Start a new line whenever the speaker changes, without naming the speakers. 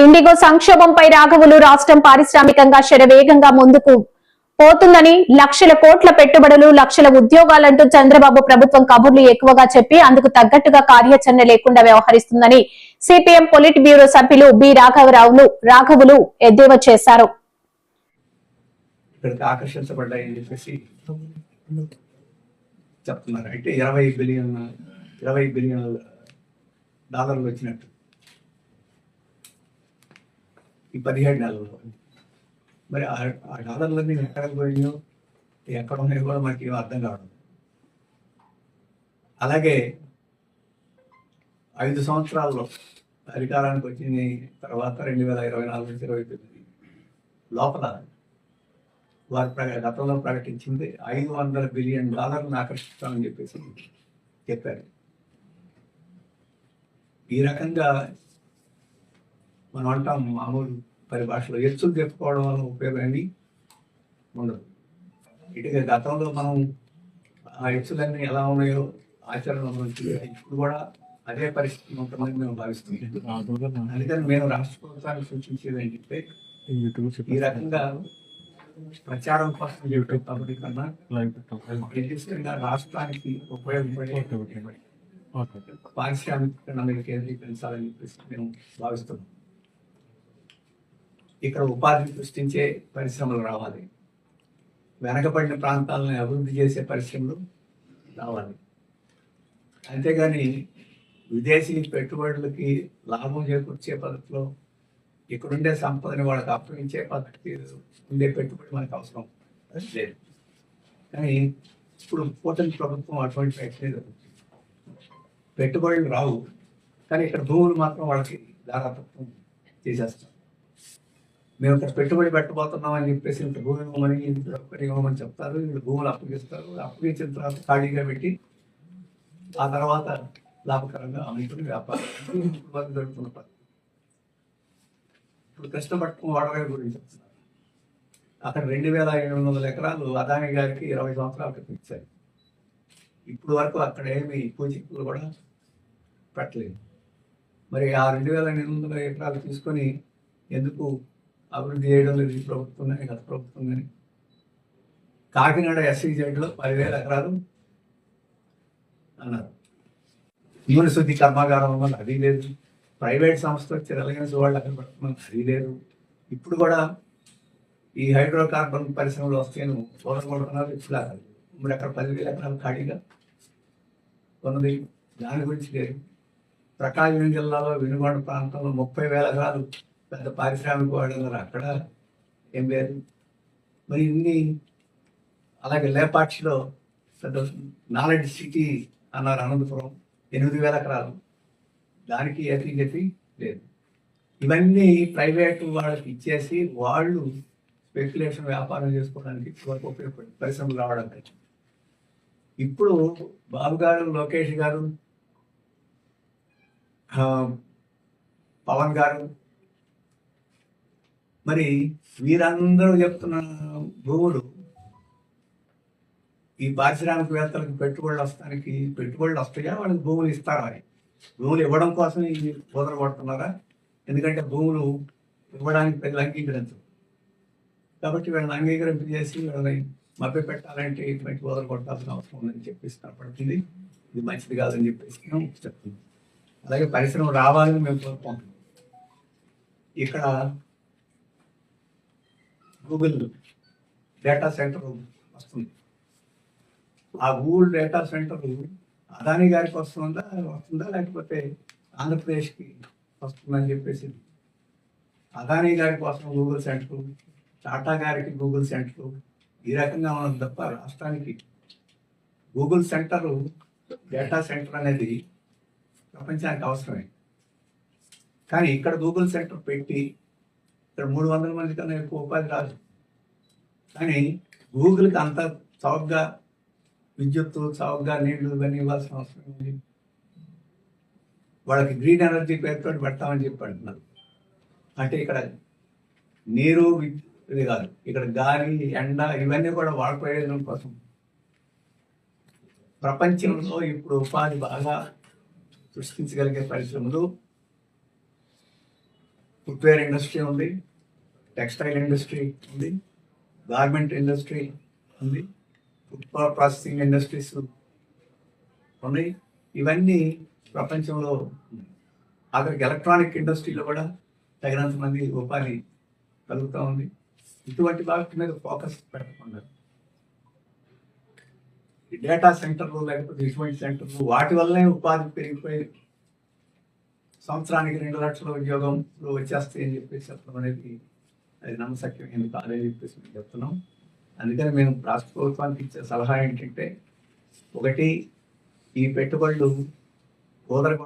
IndiGo సంక్షోభంపై రాఘవులు రాష్ట్రం పారిశ్రామికంగా శరవేగంగా ముందుకు పోతుందని, లక్షల కోట్ల పెట్టుబడులు, లక్షల ఉద్యోగాలంటూ చంద్రబాబు ప్రభుత్వం కబుర్లు ఎక్కువగా చెప్పి అందుకు తగ్గట్టుగా కార్యాచరణ లేకుండా వ్యవహరిస్తుందని సిపిఎం పొలిట్ బ్యూరో సభ్యులు బి రాఘవులు ఎద్దేవా చేశారు.
చెప్తున్నారు. అయితే 20 బిలియన్ డాలర్లు వచ్చినట్టు ఈ 17 నెలల్లో. మరి ఆ డాలర్లన్నీ ఎక్కడికి పోయినాయో, ఎక్కడ ఉన్నాయో కూడా మనకి అర్థం కావడం. అలాగే 5 సంవత్సరాల్లో అధికారానికి వచ్చిన తర్వాత 2024-29 లోపల వారు గతంలో ప్రకటించింది $500 బిలియన్ ఆకర్షిస్తామని చెప్పేసి చెప్పారు. ఈ రకంగా మనం అంటాం మామూలు పరిభాషలో ఎత్తులు చెప్పుకోవడం వల్ల ఉపయోగం ఉండదు. ఇటుగా గతంలో మనం ఆ ఎత్తులన్నీ ఎలా ఉన్నాయో ఆచరణ ఇప్పుడు కూడా అదే పరిస్థితి ఉంటుందని మేము భావిస్తున్నాం. అందుకని మేము రాష్ట్ర ప్రభుత్వానికి సూచించేది ఏంటంటే ఈ రకంగా ప్రచారం కోసం చెప్పేటప్పటి కన్నా నిర్దిష్టంగా రాష్ట్రానికి ఉపయోగపడే పారిశ్రామికీకరణ మీద కేంద్రీకరించాలని చెప్పేసి మేము భావిస్తున్నాం. ఇక్కడ ఉపాధి సృష్టించే పరిశ్రమలు రావాలి, వెనకబడిన ప్రాంతాలను అభివృద్ధి చేసే పరిశ్రమలు రావాలి. అంతేగాని విదేశీ పెట్టుబడులకి లాభం చేకూర్చే పద్ధతిలో ఇక్కడుండే సంపదని వాళ్ళకి అప్పగించే పద్ధతి ఉండే పెట్టుబడి మనకు అవసరం లేదు. కానీ ఇప్పుడు కూటమి ప్రభుత్వం అటువంటి ప్రయత్నం పెట్టుబడులు రావు, కానీ ఇక్కడ భూములు మాత్రం వాళ్ళకి దారాతత్వం చేసేస్తాం. మేము ఇక్కడ పెట్టుబడి పెట్టబోతున్నాం అని చెప్పేసి ఇంత భూమి ఇవ్వమని, ఇంత ఇవ్వమని చెప్తారు. వీళ్ళు భూములు అప్పగిస్తారు. అప్పగించిన తర్వాత ఖాళీగా పెట్టి ఆ తర్వాత లాభకరంగా అమ్ముకుని వ్యాపారం జరుగుతున్న పద్ధతి. ఇప్పుడు కృష్ణపట్నం వాడవేల గురించి చెప్తున్నారు. అక్కడ 2700 ఎకరాలు అదాని గారికి 20 సంవత్సరాల క్రితం ఇచ్చారు. ఇప్పుడు వరకు అక్కడ ఏమి పూచిక్కులు కూడా పెట్టలేదు. మరి ఆ 2800 ఎకరాలు తీసుకొని ఎందుకు అభివృద్ధి చేయడం లేదు ఈ ప్రభుత్వం కానీ గత ప్రభుత్వం కానీ? కాకినాడ SEZలో 10,000 ఎకరాలు అన్నారు. నూనె శుద్ధి కర్మాగారం వల్ల అది లేదు. ప్రైవేట్ సంస్థ వచ్చి రిలయన్స్ వాళ్ళు అక్కడ పెడుతున్నారు, అది లేదు. ఇప్పుడు కూడా ఈ హైడ్రోకార్బన్ పరిశ్రమలు వస్తేను చూడబడుతున్నారు. ఇప్పుడు ఇప్పుడు అక్కడ 10,000 ఎకరాలు ఖాళీగా ఉన్నది, దాని గురించి లేదు. ప్రకాశం జిల్లాలో వెనుగొండ ప్రాంతంలో 30,000 ఎకరాలు పెద్ద పారిశ్రామిక వాళ్ళు ఉన్నారు, అక్కడ ఏం లేదు. మరి ఇన్ని అలాగే లేపాక్షిలో పెద్ద నాలెడ్జ్ సిటీ అన్నారు, అనంతపురం 8,000 ఎకరాలు, దానికి గతి లేదు. ఇవన్నీ ప్రైవేటు వాళ్ళకి ఇచ్చేసి వాళ్ళు స్పెక్యులేషన్ వ్యాపారం చేసుకోవడానికి వరకు ఉపయోగపడి పరిశ్రమలు రావడానికి. ఇప్పుడు బాబు గారు, లోకేష్ గారు, పవన్ గారు, మరి వీరందరూ చెప్తున్న భూములు ఈ పారిశ్రామికవేత్తలకు పెట్టుబడులు వస్తాయా, వాళ్ళకి భూములు ఇస్తారా? భూములు ఇవ్వడం కోసం ఈ కుదర కొడుతున్నారా? ఎందుకంటే భూములు ఇవ్వడానికి ప్రజలు అంగీకరించరు కాబట్టి వీళ్ళని అంగీకరింపు చేసి వీళ్ళని మభ్య పెట్టాలంటే ఇటువంటి కుదర కొట్టాల్సిన అవసరం ఉందని చెప్పేసి కనపడుతుంది. ఇది మంచిది కాదని చెప్పేసి చెప్తుంది. అలాగే పరిశ్రమ రావాలని మేము కోరుకుంటున్నాం. ఇక్కడ గూగుల్ డేటా సెంటర్ వస్తుంది. ఆ గూగుల్ డేటా సెంటర్ అదాని గారికి వస్తుందా లేకపోతే ఆంధ్రప్రదేశ్కి వస్తుందని చెప్పేసి, అదాని గారి కోసం గూగుల్ సెంటర్, టాటా గారికి గూగుల్ సెంటర్, ఈ రకంగా మనం తప్ప రాష్ట్రానికి గూగుల్ సెంటర్, డేటా సెంటర్ అనేది ప్రపంచానికి అవసరమే. కానీ ఇక్కడ గూగుల్ సెంటర్ పెట్టి ఇక్కడ 300 మంది కన్నా ఎక్కువ ఉపాధి రాదు. కానీ గూగుల్కి అంత చౌకగా విద్యుత్తు, చౌకగా నీళ్లు ఇవన్నీ ఇవ్వాల్సిన అవసరం ఉంది. వాళ్ళకి గ్రీన్ ఎనర్జీ పేరుతో పెడతామని చెప్పి అంటున్నారు. అంటే ఇక్కడ నీరు ఇది కాదు, ఇక్కడ గాలి, ఎండ ఇవన్నీ కూడా వాళ్ళ ప్రయోజనం కోసం. ప్రపంచంలో ఇప్పుడు ఉపాధి బాగా సృష్టించగలిగే పరిశ్రమలు ఫుట్వేర్ ఇండస్ట్రీ ఉంది, టెక్స్టైల్ ఇండస్ట్రీ ఉంది, గార్మెంట్ ఇండస్ట్రీ ఉంది, ఫుడ్ ప్రాసెసింగ్ ఇండస్ట్రీస్ ఉన్నాయి. ఇవన్నీ ప్రపంచంలో ఉన్నాయి. ఆఖరికి ఎలక్ట్రానిక్ ఇండస్ట్రీలో కూడా తగినంత మంది ఉపాధి కలుగుతూ ఉంది. ఇటువంటి వాటి మీద ఫోకస్ పెట్టకుండా ఈ డేటా సెంటర్లు లేకపోతే ఇటువంటి సెంటర్లు వాటి వల్లనే ఉపాధి పెరిగిపోయి సంవత్సరానికి 2 లక్షల ఉద్యోగంలో వచ్చేస్తాయి అని చెప్పేసి చెప్పడం అనేది అది నమ్మశక్యమైనది కాదని చెప్పేసి మేము చెప్తున్నాం. అందుకని మేము రాష్ట్ర ప్రభుత్వానికి ఇచ్చే సలహా ఏంటంటే, ఒకటి, ఈ పెట్టుబడులు